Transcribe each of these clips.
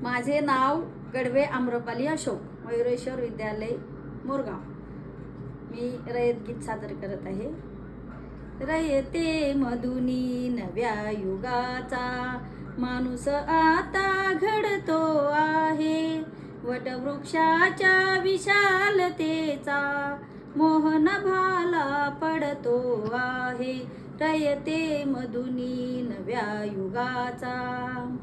माझे नाव गडवे आम्रपाली अशोक, मयुरेश्वर विद्यालय मोरगाव. मी रयत गीत सादर करत आहे. रयते मधुनी नव्या युगाचा, माणूस आता घडतो आहे. वटवृक्षाच्या विशालतेचा मोहन भाला पडतो आहे. रयते मधुनी नव्या युगाचा.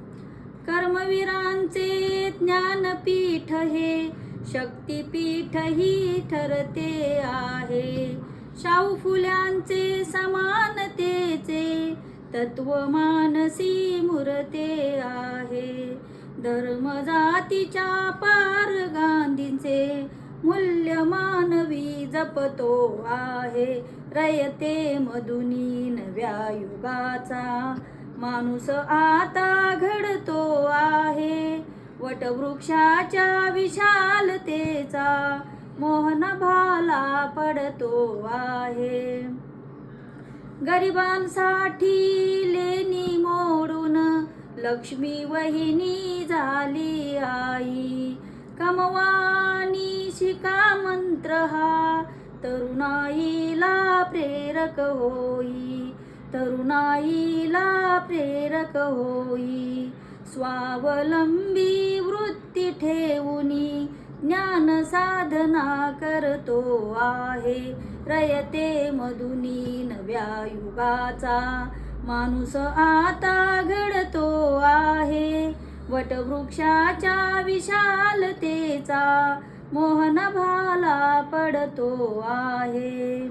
कर्मवीरांचे ज्ञानपीठ हे शक्तिपीठही ठरते आहे. शाहू फुल्यांचे समानतेचे तत्व मानसी मुरते आहे. धर्म जातीच्या पार गांधींचे मूल्य मानवी जपतो आहे. रयते मधुनी नव्या युगाचा, माणूस आता घडतो आहे. वटवृक्षाच्या विशालतेचा मोहन भाला पडतो आहे. गरिबांसाठी लेणी मोडून लक्ष्मी वहिनी झाली आई. कमवानी शिका मंत्र हा तरुणाईला प्रेरक होई. तरुणाईला प्रेरक होई. स्वावलंबी वृत्ती ठेवूनी ज्ञान साधना करतो आहे. रयते मधुनी नव्या युगाचा, माणूस आता घडतो आहे. वटवृक्षाच्या विशालतेचा मोहन भाला पडतो आहे.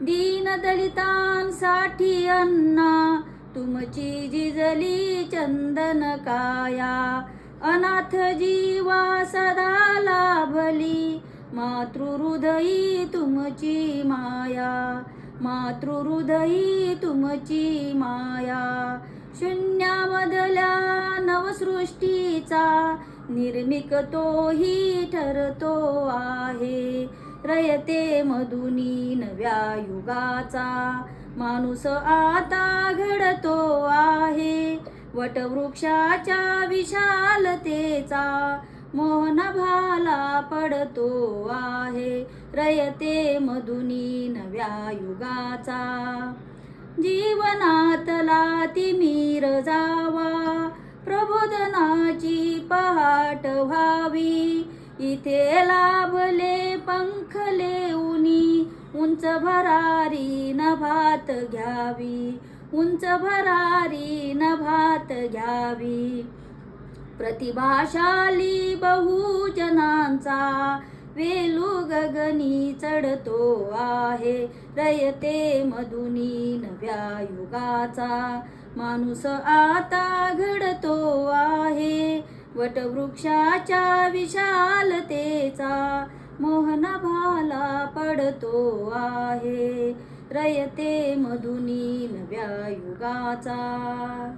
दीनदलितांसाठी अन्ना तुमची जिजली चंदन काया. अनाथ जीवा सदा लाभली मातृहृदयी तुमची माया. मातृहृदयी तुमची माया. शून्यामधल्या नवसृष्टीचा निर्मिक तोही ठरतो आहे. रयते मधुनी नव्या युगाचा, माणूस आता घडतो आहे. वटवृक्षाच्या विशालतेचा मोहन भाला पडतो आहे. रयते मधुनी नव्या युगाचा. जीवनातला तिमिर जावा, प्रबोधनाची पहाट व्हावी. इथे लाभले पंख लेऊनी उंच भरारी नभात घ्यावी. उंच भरारी नभात घ्यावी. प्रतिभाशाली बहुजनांचा वेलू गगनी चढतो आहे. रयते मधुनी नव्या युगाचा, माणूस आता घडतो आहे. वटवृक्षाच्या विशालतेचा मोहन भाला पडतो आहे. रयते मधुनी नव्या युगाचा.